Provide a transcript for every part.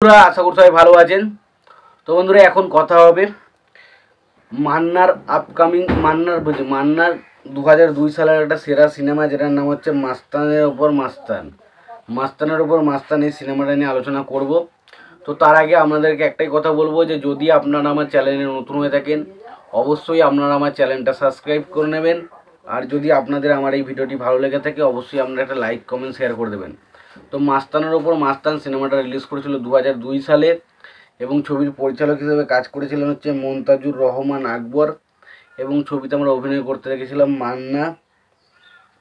বন্ধুরা আশা করি সবাই ভালো আছেন। তো বন্ধুরা এখন কথা হবে মান্নার আপকামিং মান্নার 2002 সালের একটা সেরা সিনেমা যেটার নাম হচ্ছে মাস্তানের ওপর মাস্তান। মাস্তানের ওপর মাস্তান এই সিনেমাটা নিয়ে আলোচনা করব। তো তার আগে আপনাদেরকে একটাই কথা বলবো যে যদি আপনারা আমার চ্যানেলে নতুন হয়ে থাকেন অবশ্যই আপনারা আমার চ্যানেলটা সাবস্ক্রাইব করে নেবেন। আর যদি আপনাদের আমার এই ভিডিওটি ভালো লেগে থাকে অবশ্যই আপনারা একটা লাইক কমেন্ট শেয়ার করে দেবেন। তো মাস্তানের ওপর মাস্তান সিনেমাটা রিলিজ করেছিল 2002 সালে এবং ছবির পরিচালক হিসেবে কাজ করেছিলেন হচ্ছে মন্তাজুর রহমান আকবর এবং ছবিতে আমরা অভিনয় করতে দেখেছিলাম মান্না,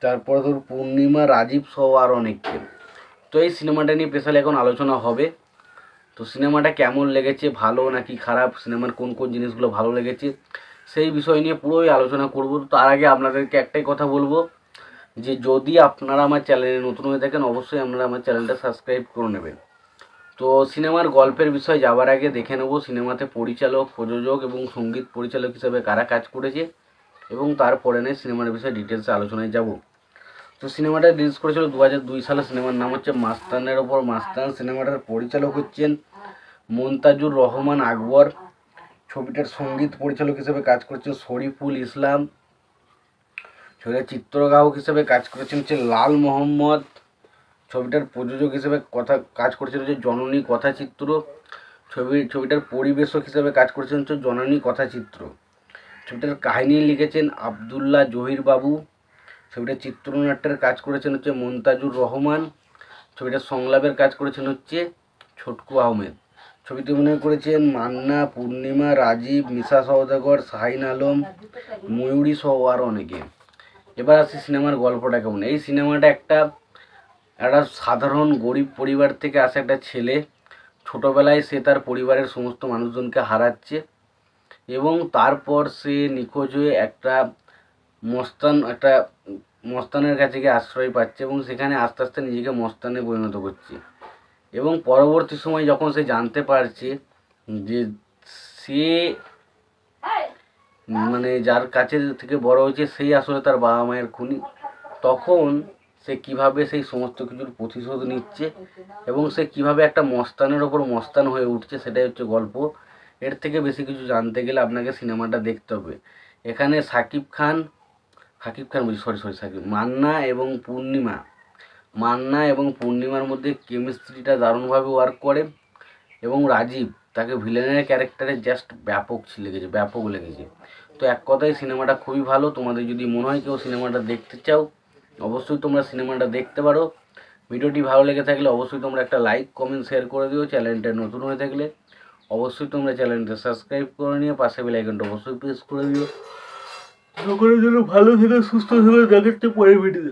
তারপরে ধর পূর্ণিমা, রাজীব সহ আর অনেককে। তো এই সিনেমাটা নিয়ে স্পেশালি এখন আলোচনা হবে। তো সিনেমাটা কেমন লেগেছে, ভালো নাকি খারাপ, সিনেমার কোন কোন জিনিসগুলো ভালো লেগেছে সেই বিষয় নিয়ে পুরোই আলোচনা করব। তার আগে আপনাদেরকে একটাই কথা বলবো যে যদি আপনারা আমার চ্যানেলে নতুন হয়ে থাকেন অবশ্যই আপনারা আমার চ্যানেলটা সাবস্ক্রাইব করে নেবেন। তো সিনেমার গল্পের বিষয়ে যাওয়ার আগে দেখে নেব সিনেমাতে পরিচালক, প্রযোজক এবং সঙ্গীত পরিচালক হিসেবে কারা কাজ করেছে এবং তারপরে নিয়ে সিনেমার বিষয়ে ডিটেলসে আলোচনায় যাব। তো সিনেমাটা রিলিজ করেছিল 2002 সালে। সিনেমার নাম হচ্ছে মাস্তানের ওপর মাস্তান। সিনেমাটার পরিচালক হচ্ছেন মন্তাজুর রহমান আকবর। ছবিটার সঙ্গীত পরিচালক হিসেবে কাজ করছেন শরীফুল ইসলাম। ছবিটার চিত্রগ্রাহক হিসেবে কাজ করেছেন হচ্ছে লাল মোহাম্মদ। ছবিটার প্রযোজক হিসেবে কাজ করেছেন হচ্ছে জননী কথাচিত্র। ছবিটার পরিবেশক হিসেবে কাজ করেছেন হচ্ছে জননী কথাচিত্র। ছবিটার কাহিনী লিখেছেন আবদুল্লাহ জহির বাবু। ছবিটার চিত্রনাট্যের কাজ করেছেন হচ্ছে মন্তাজুর রহমান। ছবিটার সংলাপের কাজ করেছেন হচ্ছে ছটকু আহমেদ। ছবিতে অভিনয় করেছেন মান্না, পূর্ণিমা, রাজীব, মিশা সওদাগর, শাহিন আলম, ময়ূরী সহ আর অনেকে। এবার আসি সিনেমার গল্পটা কেমন। এই সিনেমাটা একটা সাধারণ গরিব পরিবার থেকে আসা একটা ছেলে ছোটোবেলায় সে তার পরিবারের সমস্ত মানুষজনকে হারাচ্ছে এবং তারপর সে নিখোঁজ হয়ে একটা মস্তানের কাছে গিয়ে আশ্রয় পাচ্ছে এবং সেখানে আস্তে আস্তে নিজেকে মস্তানে পরিণত করছে এবং পরবর্তী সময় যখন সে জানতে পারছে যে সে যার কাছে থেকে বড় হয়েছে সেই আসলে তার বাবা মায়ের খুনি, তখন সে কিভাবে সেই সমস্ত কিছুর প্রতিশোধ নিচ্ছে এবং সে কিভাবে একটা মস্তানের ওপর মস্তান হয়ে উঠছে সেটাই হচ্ছে গল্প। এর থেকে বেশি কিছু জানতে গেলে আপনাকে সিনেমাটা দেখতে হবে। এখানে সাকিব মান্না এবং পূর্ণিমার মধ্যে কেমিস্ট্রিটা দারুণভাবে ওয়ার্ক করে এবং রাজীব তাকে ভিলেনের ক্যারেক্টারে জাস্ট ব্যাপক লেগেছে। তো এক কথায় সিনেমাটা খুবই ভালো। তোমাদের যদি মনে হয় কেউ সিনেমাটা দেখতে চাও অবশ্যই তোমরা সিনেমাটা দেখতে পারো। ভিডিওটি ভালো লেগে থাকলে অবশ্যই তোমরা একটা লাইক কমেন্ট শেয়ার করে দিও। চ্যানেলটা নতুন হয়ে থাকলে অবশ্যই তোমরা চ্যানেলটা সাবস্ক্রাইব করে নিয়ে পাশে বেল আইকনটা অবশ্যই প্রেস করে দিও। সকলের জন্য ভালো থেকে সুস্থ থেকে দেখাচ্ছে পরের ভিডিওতে।